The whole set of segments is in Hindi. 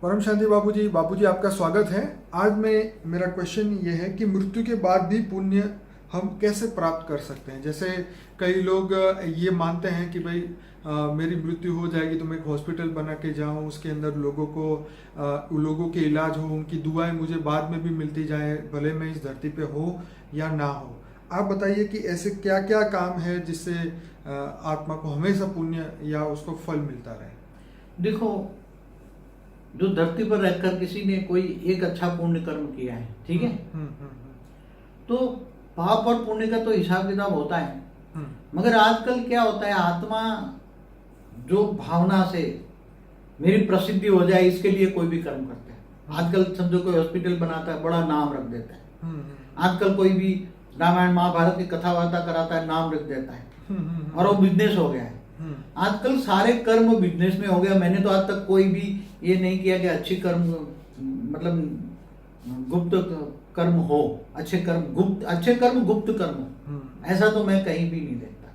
परम शांति बाबूजी आपका स्वागत है। आज मेरा क्वेश्चन ये है कि मृत्यु के बाद भी पुण्य हम कैसे प्राप्त कर सकते हैं। जैसे कई लोग ये मानते हैं कि भाई मेरी मृत्यु हो जाएगी तो मैं एक हॉस्पिटल बना के जाऊँ, उसके अंदर लोगों के इलाज हो, उनकी दुआएं मुझे बाद में भी मिलती जाए, भले मैं इस धरती पे हो या ना हो। आप बताइए कि ऐसे क्या क्या काम है जिससे आत्मा को हमेशा पुण्य या उसको फल मिलता रहे। देखो, जो धरती पर रहकर किसी ने कोई एक अच्छा पुण्य कर्म किया है, ठीक है, तो पाप और पुण्य का तो हिसाब किताब होता है। मगर आजकल क्या होता है, आत्मा जो भावना से मेरी प्रसिद्धि हो जाए इसके लिए कोई भी कर्म करता है। आजकल समझो कोई हॉस्पिटल बनाता है, बड़ा नाम रख देता है। आजकल कोई भी रामायण महाभारत की कथा वार्ता कराता है, नाम रख देता है और वो बिजनेस हो गया है। आजकल सारे कर्म बिजनेस में हो गया। मैंने तो आज तक कोई भी ये नहीं किया कि अच्छी कर्म मतलब गुप्त कर्म हो, अच्छे कर्म गुप्त कर्म हो, ऐसा तो मैं कहीं भी नहीं देखता।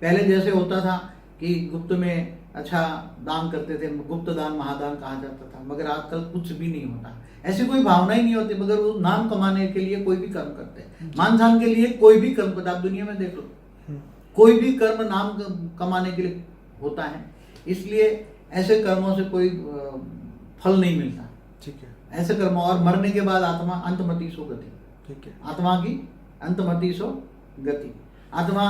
पहले जैसे होता था कि गुप्त में अच्छा दान करते थे, गुप्त दान महादान कहा जाता था, मगर आजकल कुछ भी नहीं होता। ऐसी कोई भावना ही नहीं होती, मगर वो नाम कमाने के लिए कोई भी कर्म करते हैं, मान सम्मान के लिए कोई भी कर्म करते। आप दुनिया में देख लो, कोई भी कर्म नाम कमाने के लिए होता है, इसलिए ऐसे कर्मों से कोई फल नहीं मिलता। ठीक है, ऐसे कर्म। और मरने के बाद आत्मा अंतमति सो गति, ठीक है, आत्मा की अंतमति सो गति। आत्मा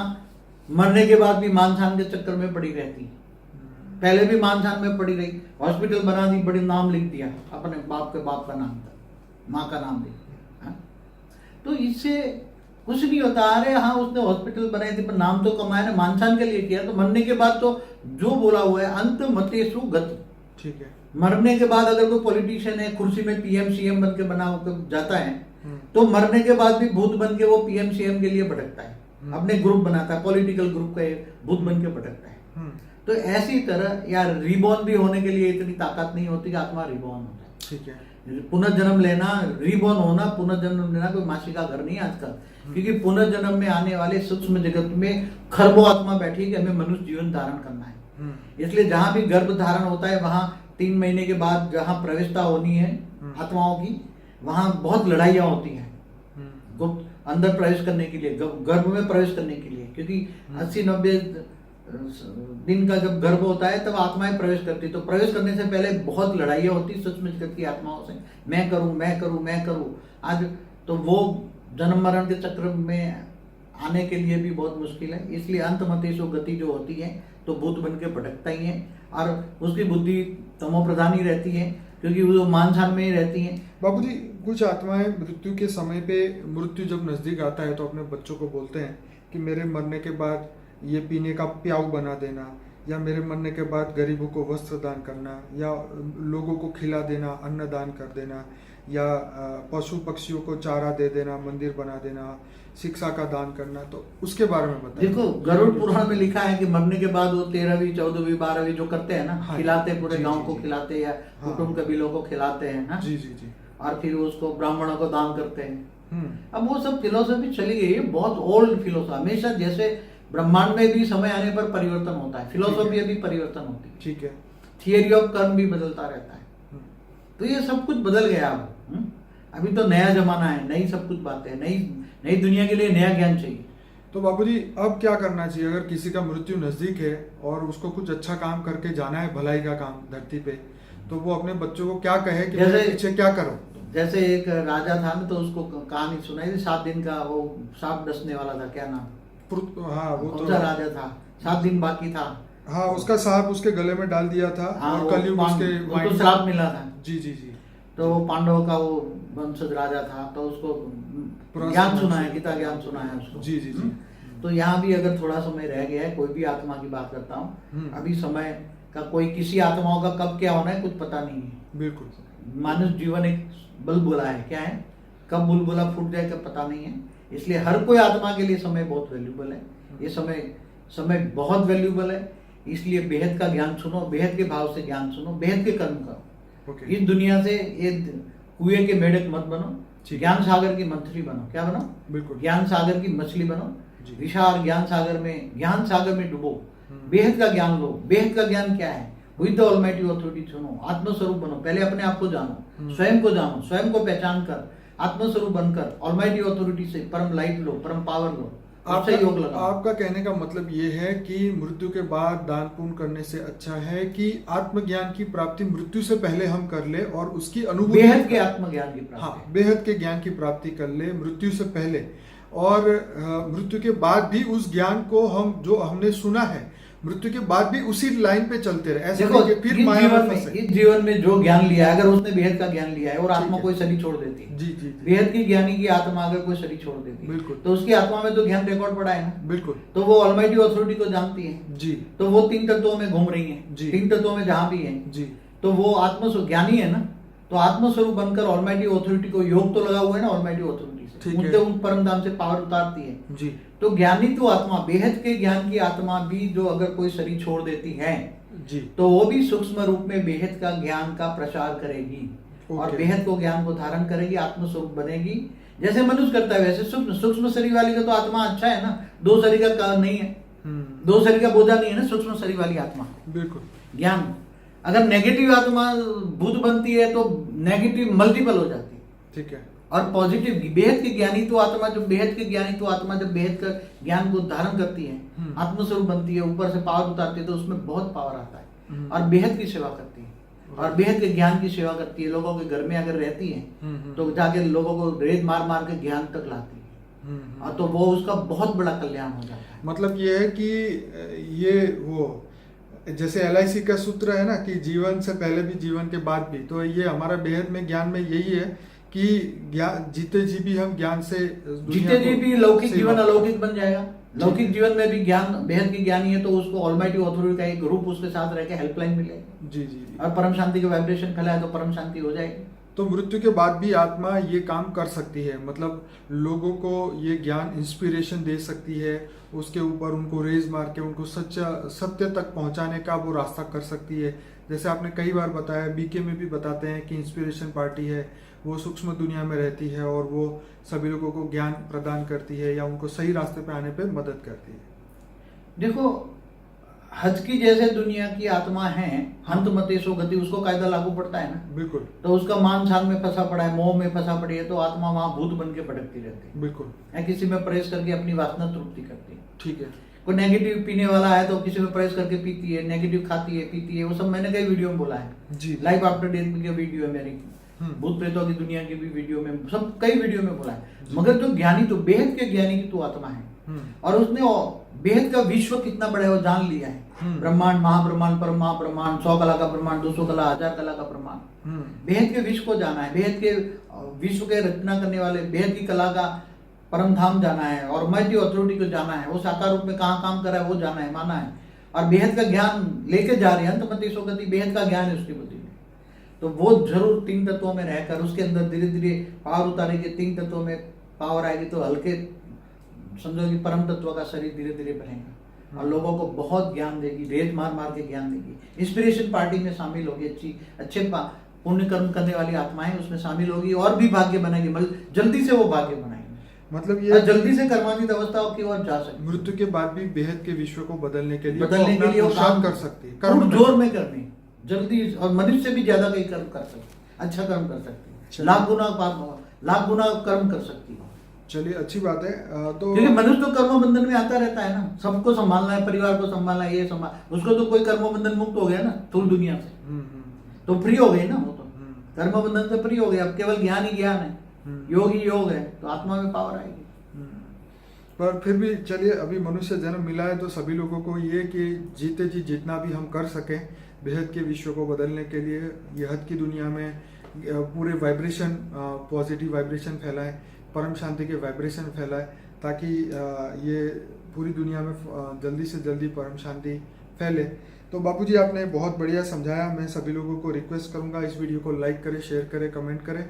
मरने के बाद भी मानसान के चक्कर में पड़ी रहती है। पहले भी मानसान में पड़ी रही, हॉस्पिटल बना दी, बड़ी नाम लिख दिया, अपने बाप के बाप का नाम था, माँ का नाम लिख दिया। तो इससे कुछ नहीं होता। अरे हाँ, उसने हॉस्पिटल बनाई थी पर नाम तो कमाया ना, मानसान के लिए किया। तो मरने के बाद तो जो बोला हुआ है अंत मतेसु गति, ठीक है। मरने के बाद अगर कोई पॉलिटिशियन है, कुर्सी में पीएम सीएम बन के बना होकर जाता है, तो मरने के बाद भी भूत बन के वो पीएम सीएम के लिए भटकता है, अपने ग्रुप बनाता है, पॉलिटिकल ग्रुप का भूत बन के भटकता है। तो ऐसी तरह यार रिबॉर्न भी होने के लिए इतनी ताकत नहीं होती कि आत्मा रिबॉर्न होता है। ठीक है, पुनर्जन्म लेना, रिबॉर्न होना, पुनर्जन्म लेना कोई मासी का घर नहीं है आजकल। क्योंकि पुनर्जन्म में आने वाले सूक्ष्म जगत में खरबों आत्मा बैठी है कि हमें मनुष्य जीवन धारण करना है। इसलिए जहां भी गर्भ धारण होता है, वहां 3 महीने के बाद जहां प्रवेशता होनी है आत्माओं की, वहां बहुत लड़ाइयां होती हैं गुप्त अंदर प्रवेश करने के लिए, गर्भ में प्रवेश करने के लिए। क्योंकि 80-90 दिन का जब गर्भ होता है तब आत्माएं प्रवेश करती। तो प्रवेश करने से पहले बहुत लड़ाइयाँ होती सूक्ष्म जगत की आत्माओं से, मैं करूं। आज तो वो जन्म मरण के चक्र में आने के लिए भी बहुत मुश्किल है। इसलिए अंतमतेसु गति जो होती है तो भूत बन के भटकता ही है, और उसकी बुद्धि तमो प्रधान ही रहती है, क्योंकि वो मानसान में ही रहती है। बाबूजी, कुछ आत्माएं मृत्यु के समय पे, मृत्यु जब नजदीक आता है तो अपने बच्चों को बोलते हैं कि मेरे मरने के बाद ये पीने का प्याऊ बना देना, या मेरे मरने के बाद गरीबों को वस्त्र दान करना, या लोगों को खिला देना, अन्न दान कर देना, या पशु पक्षियों को चारा दे देना, मंदिर बना देना, शिक्षा का दान करना। तो उसके बारे में बताइए। देखो, गरुड़ पुराण में लिखा है कि मरने के बाद वो 13वीं 14वीं 12वीं जो करते हैं ना, हाँ, खिलाते, पूरे गांव को खिलाते, या कुटुंब कबीलों को खिलाते हैं ना, जी, और फिर उसको ब्राह्मणों को दान करते हैं। अब वो सब फिलोसफी चली गई है, बहुत ओल्ड फिलोसफी। हमेशा जैसे ब्रह्मांड में भी समय आने पर परिवर्तन होता है, फिलोसफी भी परिवर्तन होती है, ठीक है। थियरी ऑफ कर्म भी बदलता रहता है। तो ये सब कुछ बदल गया अब। अभी तो नया जमाना है, नई सब कुछ बातें, नई दुनिया के लिए नया ज्ञान चाहिए। तो बाबूजी, अब क्या करना चाहिए अगर किसी का मृत्यु नजदीक है और उसको कुछ अच्छा काम करके जाना है, भलाई का काम धरती पे, तो वो अपने बच्चों को क्या कहे कि मैं पीछे क्या करूं? जैसे एक राजा था ना, तो उसको कहानी सुनाई थी, 7 दिन का वो सांप डसने वाला था, क्या नाम? हाँ, वो तो राजा था, 7 दिन बाकी था। हाँ, उसका सांप उसके गले में डाल दिया था, हाँ, और कलयुग उसके श्राप मिला था। जी। तो पांडवों का वो वंशज राजा था, तो उसको ज्ञान सुना है, गीता ज्ञान सुना है उसको। जी। तो यहाँ भी अगर थोड़ा समय रह गया है, कोई भी आत्मा की बात करता हूँ, अभी समय का कोई किसी आत्माओं का कब क्या होना है कुछ पता नहीं है। बिल्कुल। मानव जीवन एक बुलबुला है, क्या है, कब बुलबुला फूट जाए कब पता नहीं है। इसलिए हर कोई आत्मा के लिए समय बहुत वैल्यूबल है। ये समय बहुत वैल्यूबल है। इसलिए बेहद का ज्ञान सुनो, बेहद के भाव से ज्ञान सुनो, बेहद के कर्म करो। इस दुनिया से ये कुएं के मेढक मत बनो, ज्ञान सागर की मंथली बनो। क्या बनो? बिल्कुल, ज्ञान सागर की मछली बनो, विशाल ज्ञान सागर में डूबो, बेहद का ज्ञान लो। बेहद का ज्ञान क्या है? विद द ऑलमाइटी ऑथोरिटी सुनो, आत्मस्वरूप बनो, पहले अपने आप को जानो, स्वयं को जानो, स्वयं को पहचान कर आत्मस्वरूप बनकर ऑलमाइटी ऑथोरिटी से परम लाइट लो, परम पावर लो, उससे योग लगाओ। आपका कहने का मतलब ये है कि मृत्यु के बाद दान पुण्य करने से अच्छा है कि आत्मज्ञान की प्राप्ति मृत्यु से पहले हम कर ले और उसकी अनुभूति बेहद के आत्मज्ञान की प्राप्ति। हाँ, बेहद के ज्ञान की प्राप्ति कर ले मृत्यु से पहले, और मृत्यु के बाद भी उस ज्ञान को हम जो हमने सुना है मृत्यु के बाद भी उसी लाइन पे चलते रहे, ऐसा नहीं कि फिर माया में फंसे। इस जीवन में जो ज्ञान लिया है, अगर उसने बेहद का ज्ञान लिया है और आत्मा कोई शरीर छोड़ देती है, जी जी जी, बेहद की ज्ञानी की आत्मा अगर कोई शरीर छोड़ देती है, बिल्कुल, तो उसकी आत्मा में तो ज्ञान रिकॉर्ड पड़ा है ना, बिल्कुल, तो वो ऑलमाइटी ऑथोरिटी को जानती है जी, तो वो तीन तत्वों में घूम रही है, जी, तीन तत्वों में जहां भी है जी, तो वो आत्मस्वरूप ज्ञानी है ना, तो आत्मस्वरूप बनकर ऑलमाइटी ऑथोरिटी को योग तो लगा हुआ है ना ऑलमाइटी ऑथोरिटी से, ठीक है, उनसे उन परम धाम से पावर उतारती है। जी, तो ज्ञानी तो आत्मा, बेहद के ज्ञान की आत्मा भी जो अगर कोई शरीर छोड़ देती है जी, तो वो भी सूक्ष्म रूप में बेहद का ज्ञान का प्रचार करेगी और ओके, बेहद को ज्ञान को धारण करेगी, आत्मस्वरूप बनेगी। जैसे मनुष्य करता है वैसे सूक्ष्म शरीर वाली का तो आत्मा अच्छा है ना, दो शरीर का नहीं है, दो शरीर का बोझा नहीं है ना सूक्ष्म शरीर वाली आत्मा। बिल्कुल, ज्ञान अगर नेगेटिव आत्मा भूत बनती है तो नेगेटिव मल्टीपल हो जाती है, ठीक है, और पॉजिटिव बेहद की ज्ञानी तो आत्मा, जब बेहद की ज्ञानी तो आत्मा जब बेहद का ज्ञान को धारण करती है, आत्मस्वरूप बनती है, ऊपर से पावर उतारती है, तो उसमें बहुत पावर आता है और बेहद की सेवा करती है और बेहद के ज्ञान की सेवा करती है। लोगों के घर में अगर रहती है तो जाके लोगों को रेत मार मार के ज्ञान तक लाती है, और तो वो उसका बहुत बड़ा कल्याण हो जाता है। मतलब ये है कि ये वो जैसे LIC का सूत्र है ना कि जीवन से पहले भी जीवन के बाद भी, तो ये हमारा बेहद में ज्ञान में यही है कि ज्ञान जीते जी भी हम ज्ञान से जीते जी भी लौकिक जीवन अलौकिक बन जाएगा। लौकिक जीवन में भी ज्ञान बेहद की ज्ञानी है तो उसको ऑलमाइटी ऑथोरिटी का एक ग्रुप उसके साथ रह के हेल्पलाइन मिलेगी, जी जी जी, और परम शांति का वाइब्रेशन फैलाए तो परम शांति हो जाएगी। तो मृत्यु के बाद भी आत्मा ये काम कर सकती है, मतलब लोगों को ये ज्ञान इंस्पिरेशन दे सकती है, उसके ऊपर उनको रेज मार के उनको सत्य तक पहुंचाने का वो रास्ता कर सकती है। जैसे आपने कई बार बताया, BK में भी बताते हैं कि इंस्पिरेशन पार्टी है, वो सूक्ष्म दुनिया में रहती है और वो सभी लोगों को ज्ञान प्रदान करती है या उनको सही रास्ते पे आने पे मदद करती है। देखो हज की जैसे दुनिया की आत्मा है, हंत मते सो गति, उसको कायदा लागू पड़ता है ना, बिल्कुल, तो उसका मान छान में फंसा पड़ा है, मोह में फंसा पड़ी है, तो आत्मा वहां भूत बन के भटकती रहती है, बिल्कुल, या किसी में प्रवेश करके अपनी वासना तृप्ति करती है। ठीक है, कोई नेगेटिव पीने वाला है तो किसी में प्रवेश करके पीती है, नेगेटिव खाती है, पीती है, वो सब मैंने कई वीडियो में बोला है, जी, लाइफ आफ्टर डेथ की वीडियो है मेरी, भूत प्रेतों की दुनिया की भी वीडियो में, सब कई वीडियो में बोला है। मगर जो ज्ञानी तो बेहद के ज्ञानी की तो आत्मा है, और उसने बेहद का विश्व कितना बड़ा है वो जान लिया है, ब्रह्मांड, महाब्रह्मांड, परम महाब्रह्मांड, 100 कला का ब्रह्मांड, 200 कला, 1000 कला का ब्रह्मांड, बेहद के विश्व को जाना है, बेहद के विश्व के रचना करने वाले बेहद की कला का परम धाम जाना है, और ऑलमाइटी ऑथोरिटी को जाना है, वो साकार रूप में कहाँ काम कर रहा है वो जाना है, माना है, और बेहद का ज्ञान लेके जा रहे हैं, अंतमति सोगति, बेहद का ज्ञान है उसकी बुद्धि में, तो वो जरूर तीन तत्वों में रहकर उसके अंदर धीरे धीरे पावर उतारेगी, तीन तत्वों में पावर आएगी तो हल्के समझो कि परम तत्व का शरीर धीरे धीरे बनेगा और लोगों को बहुत ज्ञान देगी, रेत मार मार के ज्ञान देगी। इंस्पिरेशन पार्टी में शामिल होगी, अच्छे पुण्य कर्म करने वाली आत्माएं उसमें शामिल होगी और भी भाग्य बनाएगी, मतलब जल्दी से वो भाग्य बनाएंगे, मतलब ये जल्दी से कर्मातीत अवस्था की ओर जा सकते। मृत्यु के बाद भी बेहद के विश्व को बदलने के लिए वो काम कर सकती है, कर्म जोर में करनी जल्दी, और मनुष्य से भी ज्यादा कई कर्म कर सकती, अच्छा कर्म कर सकती, लाख गुना कर्म कर सकती है। चलिए अच्छी बात है। तो क्योंकि मनुष्य तो कर्म बंधन में आता रहता है ना, सबको संभालना है, परिवार को संभालना है, ये संभाल, उसको तो कोई कर्म बंधन मुक्त हो गया ना थोड़ी दुनिया से, तो फ्री हो गई ना वो तो, कर्म बंधन से फ्री हो गए, अब केवल ज्ञान ही ज्ञान है, योग ही योग है, तो आत्मा में पावर आएगी। पर फिर भी चलिए, अभी मनुष्य जन्म मिला है तो सभी लोगों को ये कि जीते जी जितना भी हम कर सकें बेहद के विश्व को बदलने के लिए, ये हद की दुनिया में पूरे वाइब्रेशन, पॉजिटिव वाइब्रेशन फैलाएं, परम शांति के वाइब्रेशन फैलाएं, ताकि ये पूरी दुनिया में जल्दी से जल्दी परम शांति फैले। तो बापूजी आपने बहुत बढ़िया समझाया। मैं सभी लोगों को रिक्वेस्ट करूंगा इस वीडियो को लाइक करें, शेयर करें, कमेंट करें।